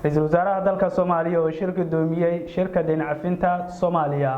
رئيس وزراء dalka Soomaaliya oo shir Guddoomiyay shirka Deyn Cafinta Somaliya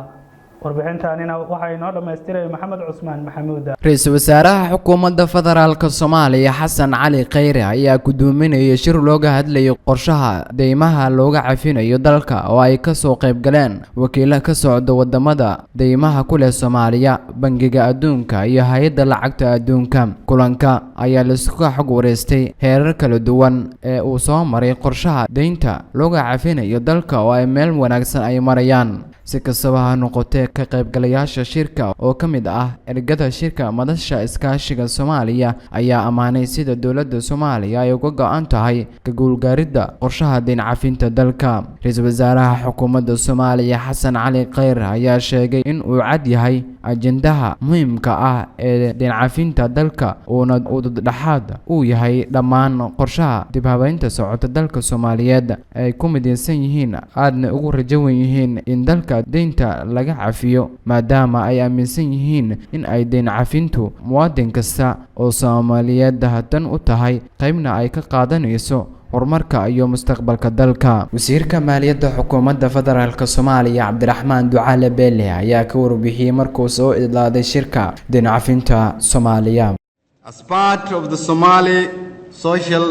warbixintaanina waxa inoo dhameystiray Maxamed Cusmaan Maxamuud Ra'iisul Wasaaraha Xukuumadda Federaalka Soomaaliya Xasan Cali Khayre ayaa gudoominayay shir looga hadlayo qorshaha deymaha looga cafinayo dalka oo ay ka soo qayb galeen wakiilada ka socda wadamada deymaha ku leh Soomaaliya Bangiga Adduunka iyo Hay'adda Lacagta Adduunka kulanka ayaa la isku xog wareystay heerar kala duwan ee uu soo maray qorshaha deynta looga cafinayo dalka oo ay meel wanaagsan ay marayaan si kastaba ha noqotee ka qaybgalayaasha shirka oo ka mid ah ergada shirka madasha iskaashiga Soomaaliya ayaa amaanay sida dawladda Soomaaliya ay uga go'an tahay ka guulgaaridda qorshaha deyn cafinta dalka Ra'iisul Wasaaraha Xukuumadda Soomaaliya Xasan Cali Khayre ayaa sheegay in uu cad yahay ajendaha muhiimka ah ee deyn cafinta dalka oo dhaxaad uu yahay dhammaan qorshaha dib habeynta socota dalka Soomaaliyeed ay ku midaysan yihiin aadna ugu rajawan yihiin in dalka deynta laga cafiyo maadaama ay aaminsan yihiin in ay deyn cafintu muwaadin kasta oo Soomaaliyeed dan u tahay qaybna ay ka qaadanayso horumarka iyo mustaqbalka dalka wasiirka maaliyadda xukuumadda federaalka Soomaaliya Cabdiraxmaan Ducaale Beele ayaa ka warbixiyay markuu soo idlaaday shirka deyn cafinta Soomaaliya As part of the Somali social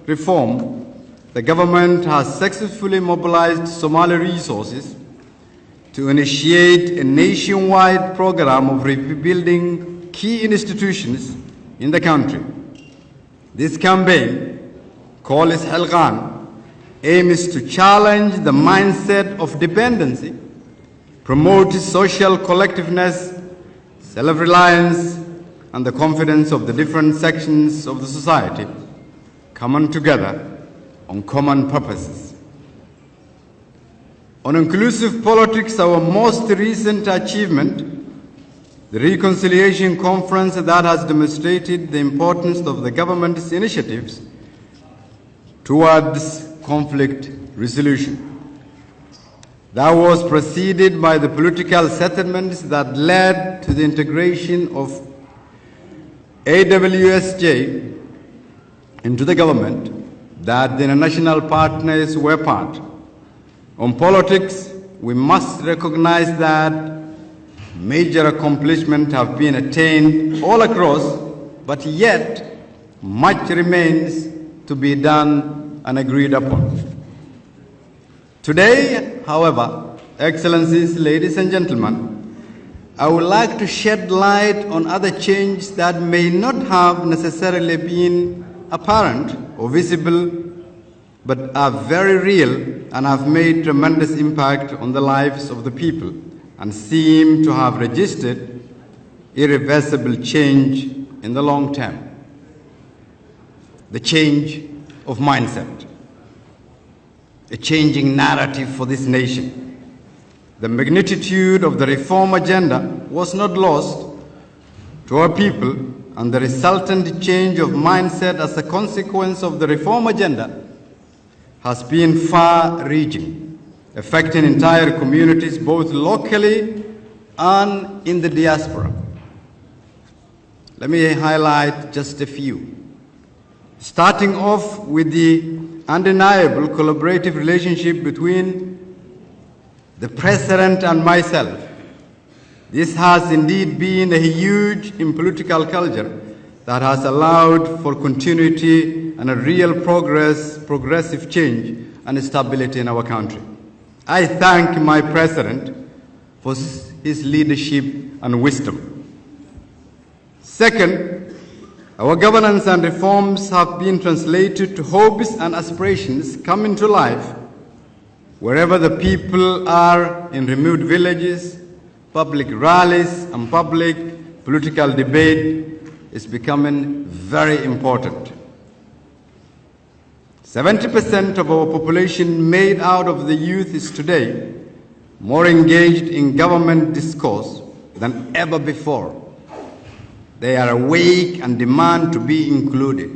reform, the government has successfully mobilized Somali resources to initiate a nationwide program of rebuilding key institutions in the country. This campaign, called Helqan, aims to challenge the mindset of dependency, promote social collectiveness, self-reliance, and the confidence of the different sections of the society coming together on common purposes. On inclusive politics, our most recent achievement, the Reconciliation Conference that has demonstrated the importance of the government's initiatives towards conflict resolution. That was preceded by the political settlements that led to the integration of AWSJ into the government that the international partners were part. On politics, we must recognize that major accomplishments have been attained all across, but yet much remains to be done and agreed upon. Today, however, Excellencies, ladies and gentlemen, I would like to shed light on other changes that may not have necessarily been apparent or visible, but are very real and have made tremendous impact on the lives of the people and seem to have registered irreversible change in the long term. The change of mindset, a changing narrative for this nation. The magnitude of the reform agenda was not lost to our people, and the resultant change of mindset as a consequence of the reform agenda has been far-reaching, affecting entire communities both locally and in the diaspora. Let me highlight just a few. Starting off with the undeniable collaborative relationship between the President and myself. This has indeed been a huge in political culture that has allowed for continuity and a real progressive change and stability in our country. I thank my President for his leadership and wisdom. Second, our governance and reforms have been translated to hopes and aspirations coming to life wherever the people are, in remote villages, public rallies, and public political debate is becoming very important. 70% of our population made out of the youth is today more engaged in government discourse than ever before. They are awake and demand to be included.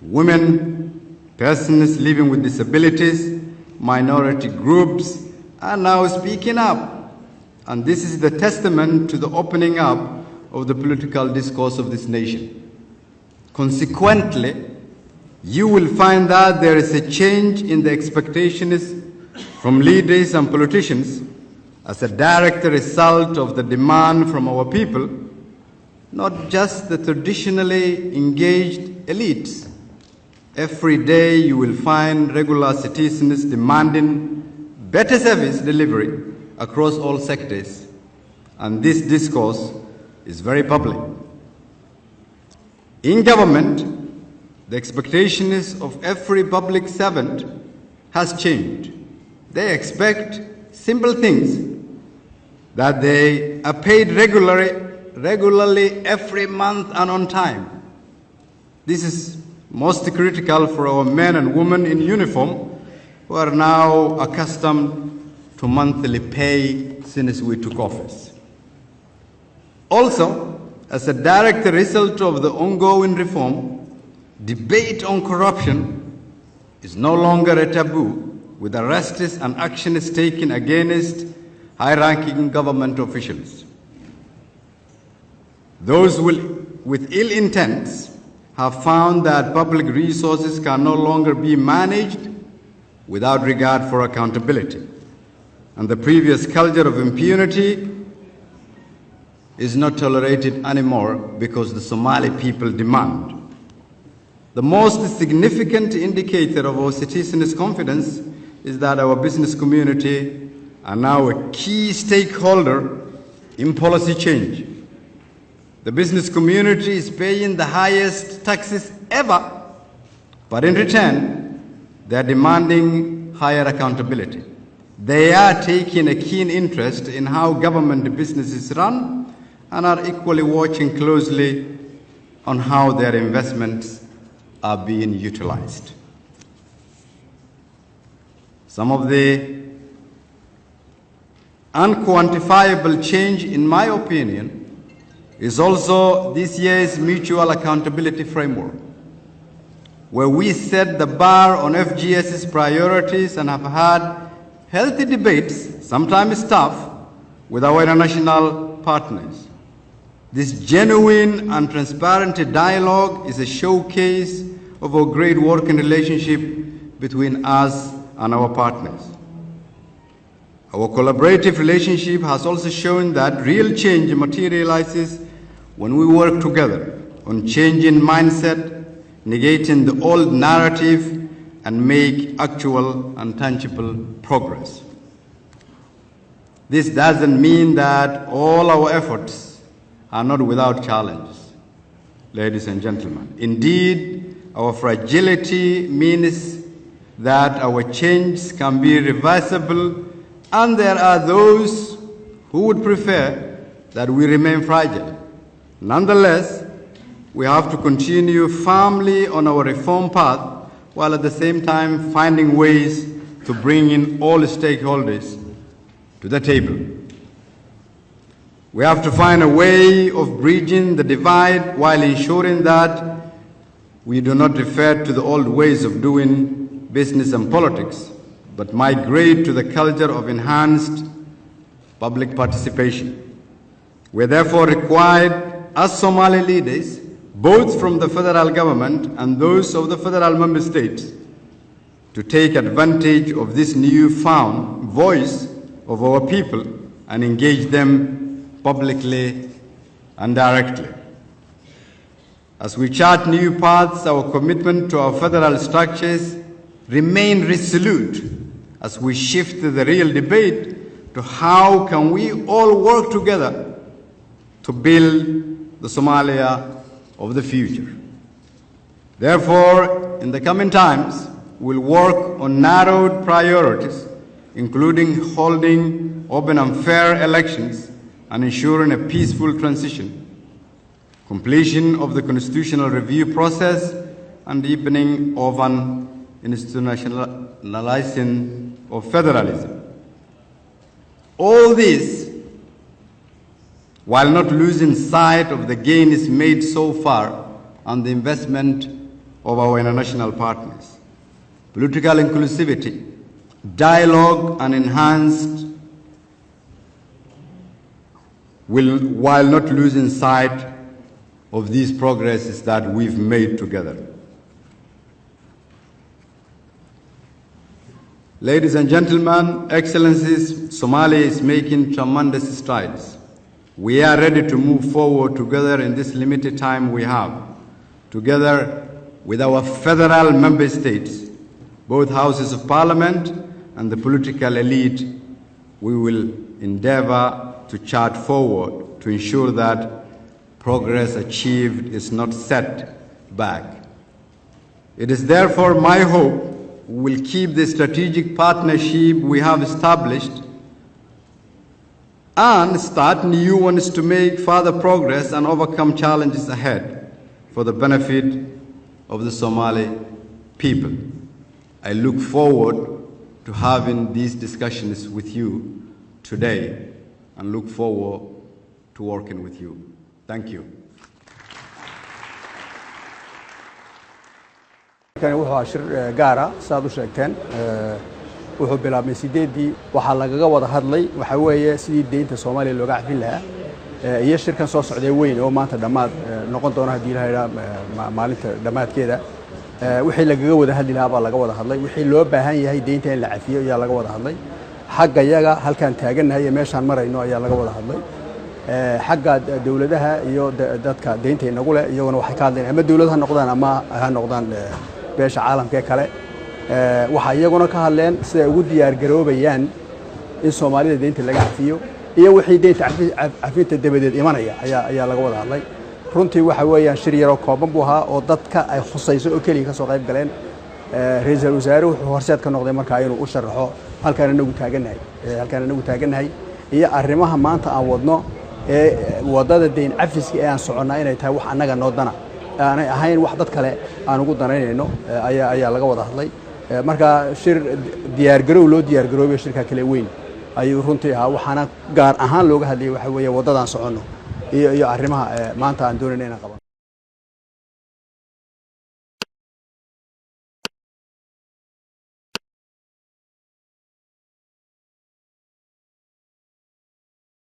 Women, persons living with disabilities, minority groups are now speaking up, and this is the testament to the opening up of the political discourse of this nation. Consequently, you will find that there is a change in the expectations from leaders and politicians as a direct result of the demand from our people, not just the traditionally engaged elites. Every day you will find regular citizens demanding better service delivery across all sectors, and this discourse is very public. In government, the expectations of every public servant has changed. They expect simple things, that they are paid regularly every month and on time. This is most critical for our men and women in uniform who are now accustomed to monthly pay since we took office. Also, as a direct result of the ongoing reform, debate on corruption is no longer a taboo, with arrests and actions taken against high-ranking government officials. Those with ill intents have found that public resources can no longer be managed without regard for accountability. And the previous culture of impunity is not tolerated anymore because the Somali people demand. The most significant indicator of our citizens' confidence is that our business community are now a key stakeholder in policy change. The business community is paying the highest taxes ever, but in return, they are demanding higher accountability. They are taking a keen interest in how government businesses run and are equally watching closely on how their investments are being utilized. Some of the unquantifiable change, in my opinion, is also this year's mutual accountability framework, where we set the bar on FGS's priorities and have had healthy debates, sometimes tough, with our international partners. This genuine and transparent dialogue is a showcase of our great working relationship between us and our partners. Our collaborative relationship has also shown that real change materializes when we work together on changing mindset, negating the old narrative, and make actual and tangible progress. This doesn't mean that all our efforts are not without challenges, ladies and gentlemen. Indeed, our fragility means that our change can be reversible, and there are those who would prefer that we remain fragile. Nonetheless, we have to continue firmly on our reform path, while at the same time finding ways to bring in all stakeholders to the table. We have to find a way of bridging the divide while ensuring that we do not refer to the old ways of doing business and politics, but migrate to the culture of enhanced public participation. We are therefore required as Somali leaders, both from the federal government and those of the federal member states, to take advantage of this newfound voice of our people and engage them publicly and directly. As we chart new paths, our commitment to our federal structures remain resolute as we shift the real debate to how can we all work together to build the Somalia of the future. Therefore, in the coming times, we'll work on narrowed priorities, including holding open and fair elections and ensuring a peaceful transition, completion of the constitutional review process, and deepening of an institutionalizing of federalism. All this while not losing sight of the gains made so far and the investment of our international partners. Political inclusivity, dialogue, and enhanced while not losing sight of these progresses that we've made together. Ladies and gentlemen, Excellencies, Somalia is making tremendous strides. We are ready to move forward together in this limited time we have, together with our federal member states, both houses of parliament and the political elite. We will endeavor to chart forward to ensure that progress achieved is not set back. It is therefore my hope we will keep the strategic partnership we have established and start new ones to make further progress and overcome challenges ahead for the benefit of the Somali people. I look forward to having these discussions with you today and look forward to working with you. Thank you. كان وحى شر جارة صادو شكتين وحب بلاد من سيدي وحلا جوا ده هادلي وحويه سيد دين الصومالي اللي وقع فيها هي الشركة صوص عدوين أو ما تدمات نقطة أنا هدي لها مالك دمات كده وحيل جوا ده هادي لها بالله جوا ده هادلي وحيل لو بهاي هي دين تاني العافية يا الله جوا ده هادلي حق يجا هل كان تاجن هي ماشي عن مرة إنه يا الله جوا ده هادلي حق دولتها يو دتك دين تاني نقوله يو أنا وحكي هذا أما دولتها نقدان أما هالنقدان beesha caalamka kale waxa iyaguna ka hadleen sida ugu diyaar garoobayaan in Soomaalida deynta laga cafiyo iyo wixii deynta cafinta dabadeed imanaya ayaa laga wada hadlay runtii waxa weeyaan shir yar oo kooban buu ahaa oo dadka ay khusayso oo kaliya ka soo qayb galeen ra'iisul wasaaruhu wuxuu horseed ka noqday markaa inuu u sharaxo halkaan anagu taaganahay iyo arrimaha maanta aan wadno wadada deyn cafiska ee aan soconaa inay tahay wax anaga noodana aanay ahayn wax dad kale aan ugu danaynayno ayaa laga wada hadlay marka shir diyaar garoobay shirka kale weyn ayuu runtii ahaa waxaana gaar ahaan looga hadlayay waxa weeye wadadan socono iyo arrimaha maanta aan doonayna inaan qabano